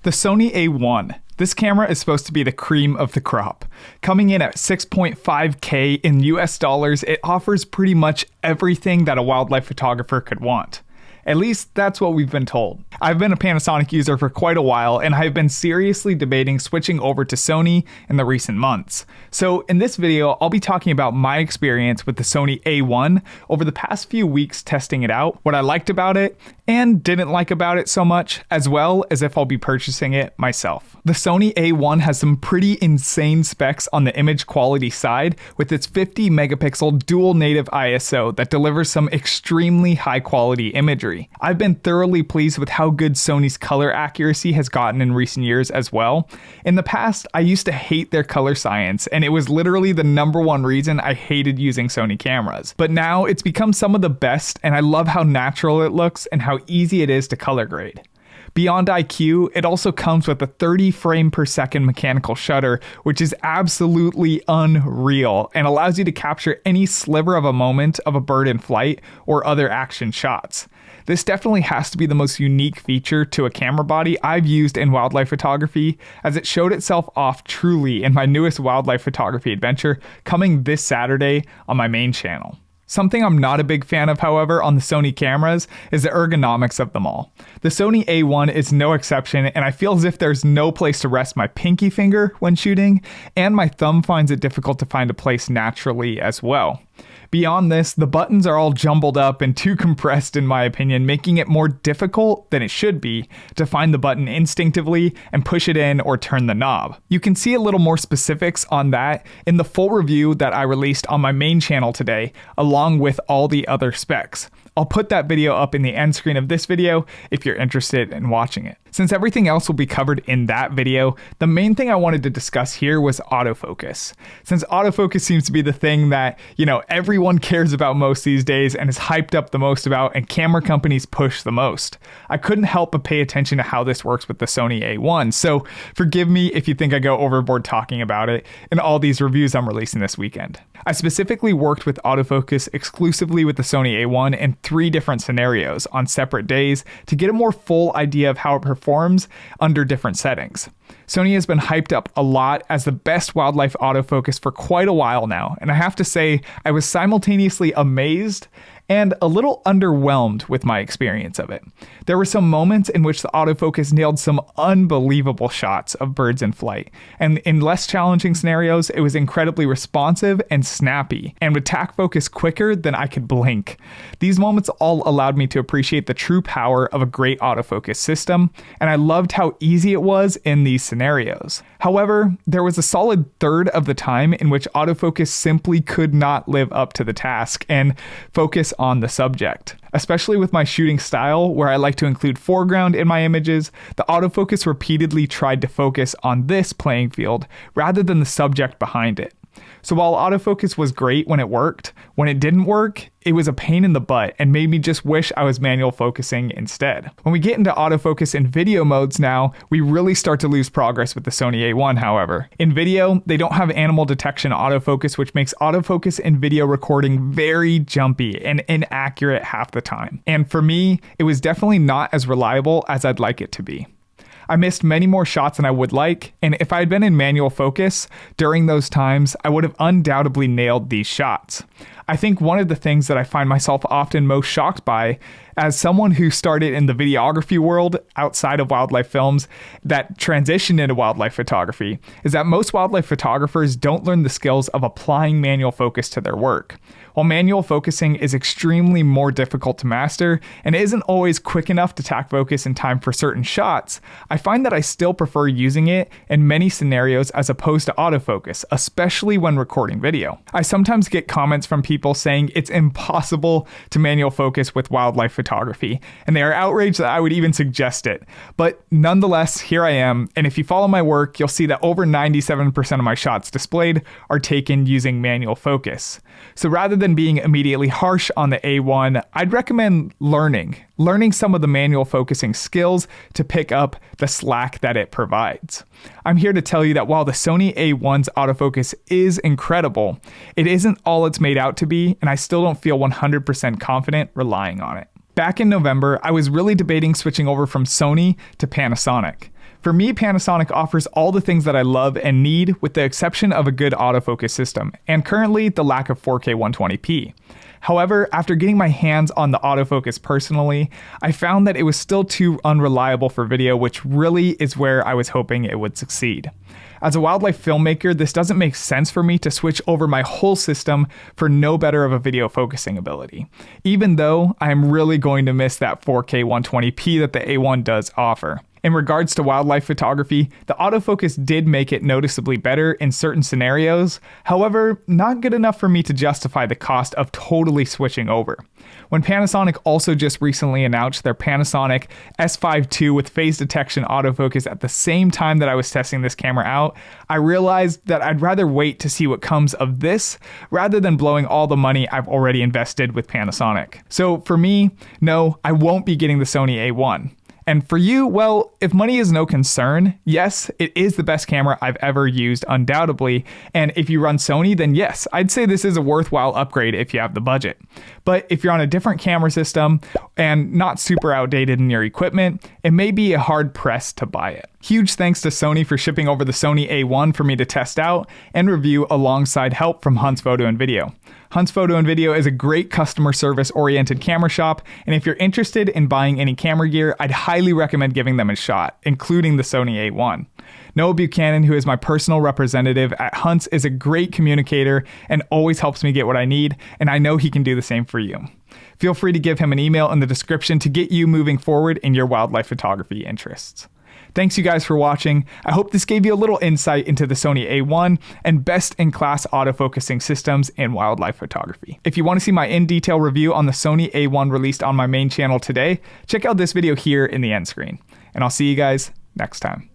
The Sony A1. This camera is supposed to be the cream of the crop. Coming in at 6.5K in US dollars, it offers pretty much everything that a wildlife photographer could want. At least that's what we've been told. I've been a Panasonic user for quite a while, and I've been seriously debating switching over to Sony in the recent months. So in this video, I'll be talking about my experience with the Sony A1 over the past few weeks testing it out, what I liked about it, and didn't like about it so much, as well as if I'll be purchasing it myself. The Sony A1 has some pretty insane specs on the image quality side, with its 50 megapixel dual native ISO that delivers some extremely high quality imagery. I've been thoroughly pleased with how good Sony's color accuracy has gotten in recent years as well. In the past, I used to hate their color science, and it was literally the #1 reason I hated using Sony cameras. But now it's become some of the best, and I love how natural it looks and how easy it is to color grade. Beyond IQ, it also comes with a 30 frame per second mechanical shutter, which is absolutely unreal and allows you to capture any sliver of a moment of a bird in flight or other action shots. This definitely has to be the most unique feature to a camera body I've used in wildlife photography, as it showed itself off truly in my newest wildlife photography adventure coming this Saturday on my main channel. Something I'm not a big fan of, however, on the Sony cameras is the ergonomics of them all. The Sony A1 is no exception, and I feel as if there's no place to rest my pinky finger when shooting, and my thumb finds it difficult to find a place naturally as well. Beyond this, the buttons are all jumbled up and too compressed in my opinion, making it more difficult than it should be to find the button instinctively and push it in or turn the knob. You can see a little more specifics on that in the full review that I released on my main channel today, along with all the other specs. I'll put that video up in the end screen of this video if you're interested in watching it. Since everything else will be covered in that video, the main thing I wanted to discuss here was autofocus. Since autofocus seems to be the thing that, everyone cares about most these days and is hyped up the most about, and camera companies push the most, I couldn't help but pay attention to how this works with the Sony A1, so forgive me if you think I go overboard talking about it in all these reviews I'm releasing this weekend. I specifically worked with autofocus exclusively with the Sony A1 in 3 different scenarios on separate days to get a more full idea of how it performs under different settings. Sony has been hyped up a lot as the best wildlife autofocus for quite a while now, and I have to say I was simultaneously amazed and a little underwhelmed with my experience of it. There were some moments in which the autofocus nailed some unbelievable shots of birds in flight, and in less challenging scenarios, it was incredibly responsive and snappy, and would tack focus quicker than I could blink. These moments all allowed me to appreciate the true power of a great autofocus system, and I loved how easy it was in these scenarios. However, there was a solid third of the time in which autofocus simply could not live up to the task and focus on the subject. Especially with my shooting style, where I like to include foreground in my images, the autofocus repeatedly tried to focus on this playing field rather than the subject behind it. So while autofocus was great when it worked, when it didn't work, it was a pain in the butt and made me just wish I was manual focusing instead. When we get into autofocus in video modes now, we really start to lose progress with the Sony A1, however. In video, they don't have animal detection autofocus, which makes autofocus in video recording very jumpy and inaccurate half the time. And for me, it was definitely not as reliable as I'd like it to be. I missed many more shots than I would like, and if I had been in manual focus during those times, I would have undoubtedly nailed these shots. I think one of the things that I find myself often most shocked by, as someone who started in the videography world outside of wildlife films that transitioned into wildlife photography, is that most wildlife photographers don't learn the skills of applying manual focus to their work. While manual focusing is extremely more difficult to master and isn't always quick enough to tack focus in time for certain shots, I find that I still prefer using it in many scenarios as opposed to autofocus, especially when recording video. I sometimes get comments from people saying it's impossible to manual focus with wildlife photography, and they are outraged that I would even suggest it. But nonetheless, here I am, and if you follow my work, you'll see that over 97% of my shots displayed are taken using manual focus. So rather than being immediately harsh on the A1, I'd recommend learning some of the manual focusing skills to pick up the slack that it provides. I'm here to tell you that while the Sony A1's autofocus is incredible, it isn't all it's made out to be, and I still don't feel 100% confident relying on it. Back in November, I was really debating switching over from Sony to Panasonic. For me, Panasonic offers all the things that I love and need with the exception of a good autofocus system, and currently the lack of 4K 120p. However, after getting my hands on the autofocus personally, I found that it was still too unreliable for video, which really is where I was hoping it would succeed. As a wildlife filmmaker, this doesn't make sense for me to switch over my whole system for no better of a video focusing ability, even though I'm really going to miss that 4K 120p that the A1 does offer. In regards to wildlife photography, the autofocus did make it noticeably better in certain scenarios, however, not good enough for me to justify the cost of totally switching over. When Panasonic also just recently announced their Panasonic S5 II with phase detection autofocus at the same time that I was testing this camera out, I realized that I'd rather wait to see what comes of this rather than blowing all the money I've already invested with Panasonic. So for me, no, I won't be getting the Sony A1. And for you, well, if money is no concern, yes, it is the best camera I've ever used, undoubtedly. And if you run Sony, then yes, I'd say this is a worthwhile upgrade if you have the budget. But if you're on a different camera system and not super outdated in your equipment, it may be a hard press to buy it. Huge thanks to Sony for shipping over the Sony A1 for me to test out and review alongside help from Hunt's Photo and Video. Hunt's Photo and Video is a great customer service oriented camera shop, and if you're interested in buying any camera gear, I'd highly recommend giving them a shot, including the Sony A1. Noah Buchanan, who is my personal representative at Hunt's, is a great communicator and always helps me get what I need, and I know he can do the same for you. Feel free to give him an email in the description to get you moving forward in your wildlife photography interests. Thanks you guys for watching. I hope this gave you a little insight into the Sony A1 and best-in-class autofocusing systems in wildlife photography. If you want to see my in-detail review on the Sony A1 released on my main channel today, check out this video here in the end screen. And I'll see you guys next time.